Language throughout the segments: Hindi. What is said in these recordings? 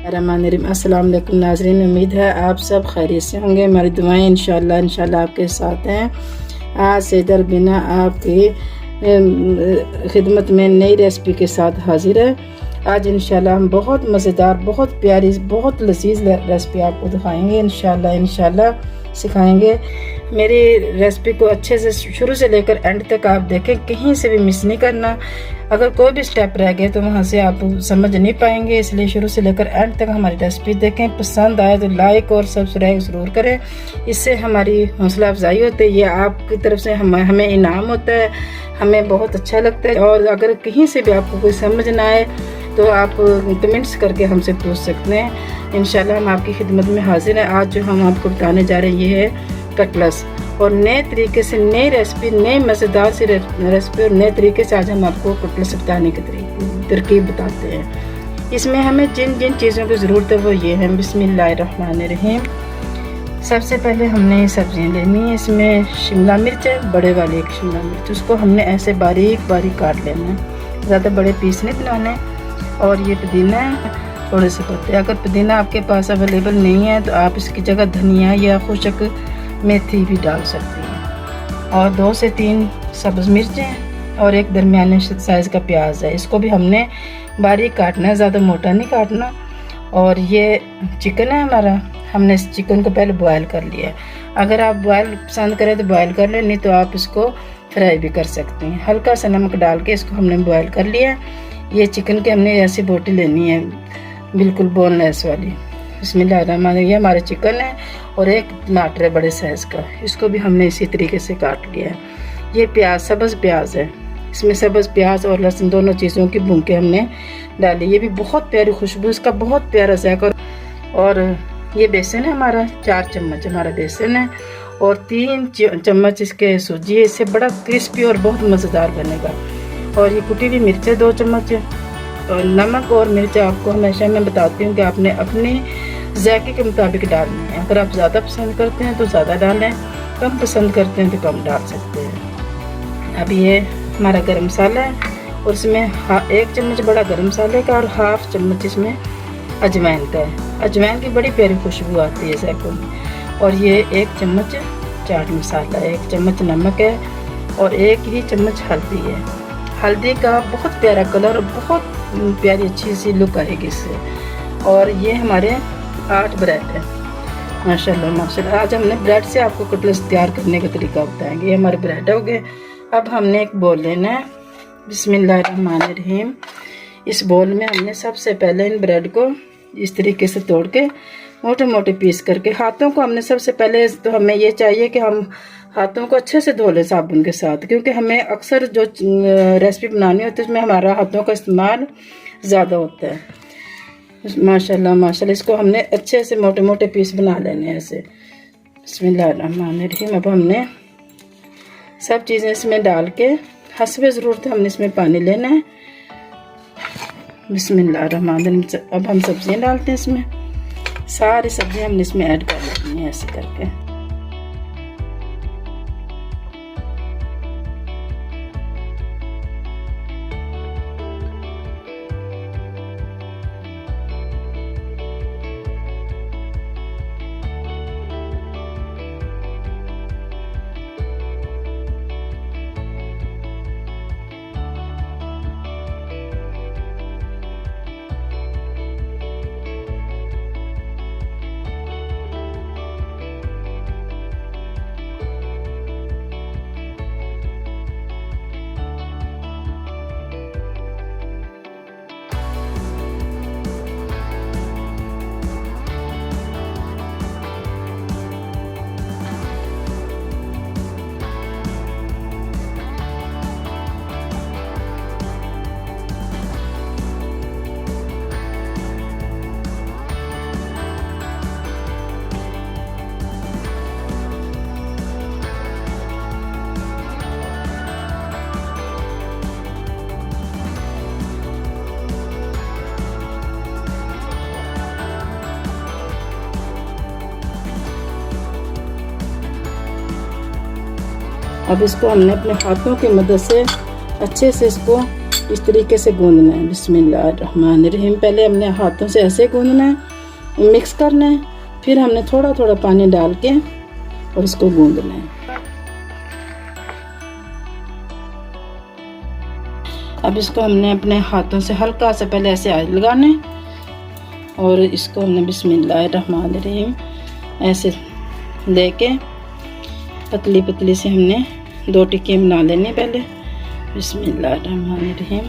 अस्सलाम वालेकुम नाज़रीन, उम्मीद है आप सब खैरियत से होंगे। हमारी दुआएं इंशाल्लाह आपके साथ हैं। आज सैदर बिना आपकी खिदमत में नई रेसिपी के साथ हाजिर है। आज इंशाल्लाह हम बहुत मज़ेदार, बहुत प्यारी, बहुत लजीज रेसिपी आपको दिखाएंगे। इंशाल्लाह सिखाएंगे। मेरी रेसिपी को अच्छे से शुरू से लेकर एंड तक आप देखें, कहीं से भी मिस नहीं करना। अगर कोई भी स्टेप रह गए तो वहाँ से आप समझ नहीं पाएंगे, इसलिए शुरू से लेकर एंड तक हमारी रेसिपी देखें। पसंद आए तो लाइक और सब्सक्राइब ज़रूर करें, इससे हमारी हौसला अफजाई होती है। ये आपकी तरफ से हमें इनाम होता है, हमें बहुत अच्छा लगता है। और अगर कहीं से भी आपको कोई समझ ना आए तो आप कमेंट्स करके हमसे पूछ सकते हैं। इंशाल्लाह हम आपकी खिदमत में हाजिर हैं। आज जो हम आपको बताने जा रहे हैं ये है कटलेट्स, और नए तरीके से नई रेसिपी, नई मज़ेदार सी रेसिपी और नए तरीके से आज हम आपको कटलेट्स बताने की तरकीब बताते हैं। इसमें हमें जिन जिन चीज़ों की ज़रूरत है वो ये है। बिस्मिल्लाहिर्रहमानिर्रहीम। सबसे पहले हमने सब्जियां लेनी है। इसमें शिमला मिर्च है, बड़े वाली एक शिमला मिर्च, उसको हमने ऐसे बारीक बारीक काट लेना है, ज़्यादा बड़े पीस नहीं बनाने। और ये पुदीना है, थोड़े से पत्ते। अगर पुदीना आपके पास अवेलेबल नहीं है तो आप इसकी जगह धनिया या खुशक मेथी भी डाल सकती हैं। और 2 से 3 सब्ज़ मिर्चें और एक दरमियाने साइज़ का प्याज है। इसको भी हमने बारीक काटना है, ज़्यादा मोटा नहीं काटना। और ये चिकन है हमारा, हमने इस चिकन को पहले बॉयल कर लिया है। अगर आप बॉयल पसंद करें तो बॉयल कर लें, नहीं तो आप इसको फ्राई भी कर सकते हैं। हल्का सा नमक डाल के इसको हमने बॉयल कर लिया है। ये चिकन की हमने ऐसी बोटी लेनी है, बिल्कुल बोनलेस वाली। बिस्मिल्लाहिर्रहमानिर्रहीम। ये हमारे चिकन है और एक टमाटर है बड़े साइज़ का, इसको भी हमने इसी तरीके से काट लिया है। ये प्याज, सब्ज़ प्याज है, इसमें सब्ज़ प्याज और लहसुन दोनों चीज़ों की भूनके हमने डाली। ये भी बहुत प्यारी खुशबू, इसका बहुत प्यारा जायका। और ये बेसन है हमारा, 4 चम्मच हमारा बेसन है और 3 चम्मच इसके सूजी है। इससे बड़ा क्रिस्पी और बहुत मज़ेदार बनेगा। और ये कुटी हुई मिर्च है 2 चम्मच। और नमक और मिर्च आपको हमेशा मैं बताती हूँ कि आपने अपने जायके के मुताबिक डालनी है। अगर आप ज़्यादा पसंद करते हैं तो ज़्यादा डालें, कम पसंद करते हैं तो कम डाल सकते हैं। अब ये हमारा गरम मसाला है और इसमें 1 चम्मच बड़ा गरम मसाले का और 1/2 चम्मच इसमें अजवाइन का है। अजवाइन की बड़ी प्यारी खुशबू आती है जायकों में। और ये 1 चम्मच चाट मसाला है, 1 चम्मच नमक है और 1 ही चम्मच हल्दी है। हल्दी का बहुत प्यारा कलर और बहुत प्यारी अच्छी सी लुक आएगी इससे। और ये हमारे 8 ब्रेड है, माशाल्लाह माशाल्लाह। आज हमने ब्रेड से आपको कटलेट्स तैयार करने का तरीका बताएंगे। ये हमारे ब्रेड हो गए। अब हमने एक बोल लेना है। बिस्मिल्लाहिर्रहमानिर्रहीम। इस बोल में हमने सबसे पहले इन ब्रेड को इस तरीके से तोड़ के मोटे मोटे पीस करके, हाथों को हमने सबसे पहले तो हमें ये चाहिए कि हम हाथों को अच्छे से धो लें साबुन के साथ, क्योंकि हमें अक्सर जो रेसिपी बनानी होती है उसमें हमारा हाथों का इस्तेमाल ज़्यादा होता है। माशाल्लाह माशाल्लाह। इसको हमने अच्छे से मोटे मोटे पीस बना लेने हैं ऐसे। बिस्मिल्लाहिर्रहमानिर्रहीम। अब हमने सब चीज़ें इसमें डाल के हस्बे ज़रूरत हमने इसमें पानी लेना है। बिस्मिल्लाहिर्रहमानिर्रहीम। अब हम सब्जियाँ डालते हैं इसमें, सारी सब्जियाँ हमने इसमें ऐड कर लेनी है ऐसे करके। अब इसको हमने अपने हाथों की मदद से अच्छे से इसको इस तरीके से गूंदना है। बिस्मिल्लाहिर्रहमानिर्रहीम। पहले हमने हाथों से ऐसे गूंदना है, मिक्स करना है, फिर हमने थोड़ा थोड़ा पानी डाल के और इसको गूंदना है। अब इसको हमने अपने हाथों से हल्का सा पहले ऐसे आग लगाना है और इसको हमने बिस्मिल्लाहिर्रहमानिर्रहीम ऐसे लेके पतली पतली से हमने 2 टिक्कियाँ बना लेनी पहले। बिस्मिल्लाहिर्रहमानिर्रहीम।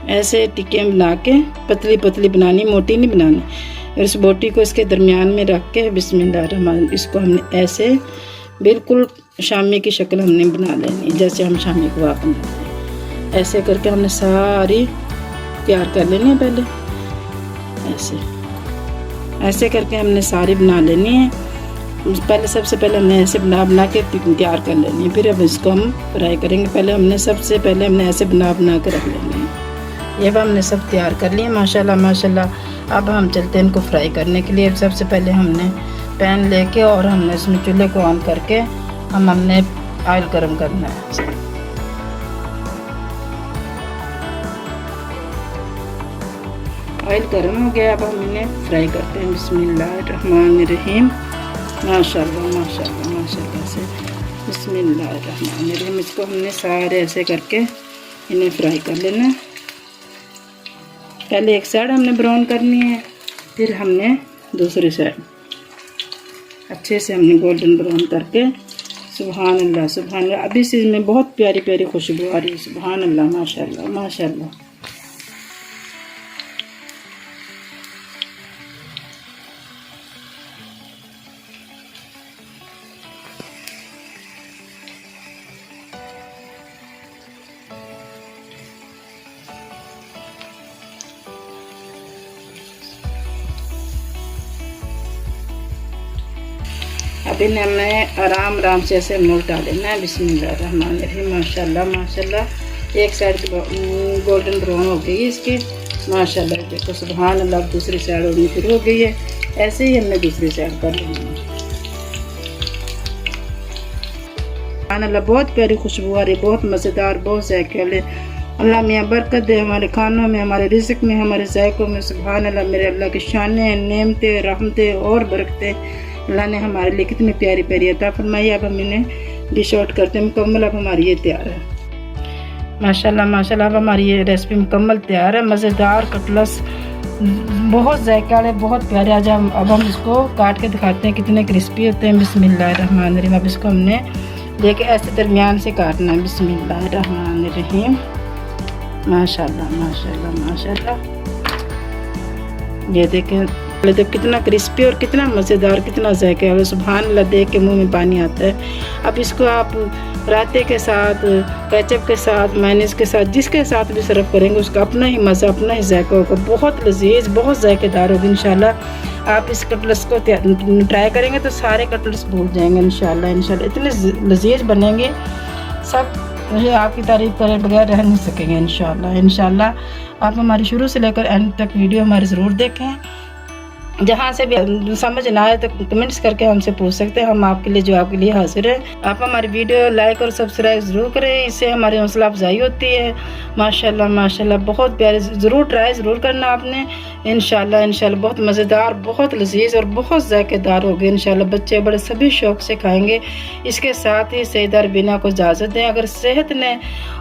ऐसे टिक्कियाँ बना के पतली पतली बनानी, मोटी नहीं बनानी। और इस बोटी को इसके दरमियान में रख के बिस्मिल्लाहिर्रहमानिर्रहीम इसको हमने ऐसे बिल्कुल शामी की शक्ल हमने बना लेनी, जैसे हम शामी कबाब बनाते हैं। ऐसे करके हमने सारी तैयार कर लेनी है पहले। ऐसे करके हमने सारी बना लेनी है। पहले सबसे पहले हमने ऐसे बना के तैयार कर लेनी है, फिर अब इसको हम फ्राई करेंगे। सबसे पहले हमने ऐसे बना के रख लेनी है। ये अब हमने सब तैयार कर लिए माशाल्लाह माशाल्लाह। अब हम चलते हैं इनको फ्राई करने के लिए। सबसे पहले हमने पैन लेके और हमने इसमें चूल्हे को ऑन करके हमने ऑयल गर्म करना है। ऑयल गर्म हो गया, अब हम इन्हें फ्राई करते हैं। बिस्मिल्लाहिर्रहमानिर्रहीम। माशाल्लाह माशाल्लाह माशाल्लाह से बिस्मिल्लाहिर्रहमानिर्रहीम। इसको हमने सारे ऐसे करके इन्हें फ्राई कर लेना है। पहले एक साइड हमने ब्राउन करनी है, फिर हमने दूसरी साइड अच्छे से हमने गोल्डन ब्राउन करके। सुभान अल्लाह सुभान अल्लाह। अभी से इसमें बहुत प्यारी प्यारी खुशबू आ रही है। सुभान अल्लाह माशाल्लाह माशाल्लाह। अब इन्हें हमने आराम से ऐसे उल्टा लेना है। बिस्मिल्लाहिर्रहमानिर्रहीम। माशाल्लाह माशाल्लाह। एक साइड गोल्डन ब्राउन हो गई है इसकी माशाल्लाह। देखो सुभान अल्लाह। दूसरी साइड होनी शुरू हो गई है। ऐसे ही हमने दूसरी साइड कर लेनी है। सुभान अल्लाह। बहुत प्यारी खुशबू आ रही, बहुत मज़ेदार, बहुत जायके वाले। अल्लाह मियाँ बरकत दे हमारे खानों में, हमारे रिज़्क़ में, हमारे जायकों में। सुभान अल्लाह। मेरे अल्लाह की शानें, नेमतें, रहमतें और बरकतें अल्लाह ने हमारे लिए कितनी प्यारी प्यारी अता फरमाई। अब हम इन्हें डिश आउट करते हैं मुकम्मल। अब हमारी ये तैयार है माशाल्लाह माशाल्लाह। अब हमारी ये रेसिपी मुकम्मल तैयार है। मज़ेदार कटलेट्स बहुत जायका वाले, बहुत प्यारे। आज अब हम इसको काट के दिखाते हैं कितने क्रिस्पी होते हैं। बिस्मिल्लाहिर्रहमानिर्रहीम। अब इसको हमने लेके ऐसे दरमियान से काटना है। बिस्मिल्लाहिर्रहमानिर्रहीम। माशाल्लाह माशाल्लाह माशाल्लाह। ये देखें तो कितना क्रिस्पी और कितना मज़ेदार, कितना जायके वाला। सुभान अल्लाह। देख के मुंह में पानी आता है। अब इसको आप रायते के साथ, केचप के साथ, मायोनीज़ के साथ, जिसके साथ भी सर्व करेंगे उसका अपना ही मज़ा, अपना ही जायका होगा। बहुत लजीज, बहुत जायकेदार होगी इंशाल्लाह। आप इस कटलेट्स को ट्राई करेंगे तो सारे कटलेट्स भूल जाएंगे इंशाल्लाह इंशाल्लाह। इतने लजीज बनेंगे, सब मुझे आपकी तारीफ़ करे बगैर रह नहीं सकेंगे इंशाल्लाह इंशाल्लाह। आप हमारी शुरू से लेकर एंड तक वीडियो हमारी ज़रूर देखें। जहाँ से भी समझ ना आए तो कमेंट्स करके हमसे पूछ सकते हैं। हम आपके लिए जवाब के लिए हाजिर हैं। आप हमारी वीडियो लाइक और सब्सक्राइब ज़रूर करें, इससे हमारी हौसला अफजाई होती है। माशाल्लाह माशाल्लाह। बहुत प्यारे, ज़रूर ट्राई ज़रूर करना आपने इंशाल्लाह इंशाल्लाह। बहुत मज़ेदार, बहुत लजीज और बहुत जायकेदार होगी इंशाल्लाह। बच्चे बड़े सभी शौक़ से खाएँगे। इसके साथ ही सईदा रबीना को इजाज़त दें। अगर सेहत ने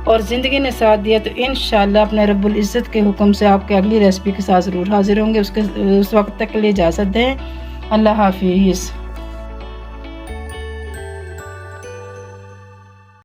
और ज़िंदगी ने साथ दिया तो इंशाल्लाह अपने रब्बुल इज़्ज़त के हुक्म से आपके अगली रेसिपी के साथ ज़रूर हाजिर होंगे। उस वक्त तक के लिए इजाज़त दें। अल्लाह हाफिज़।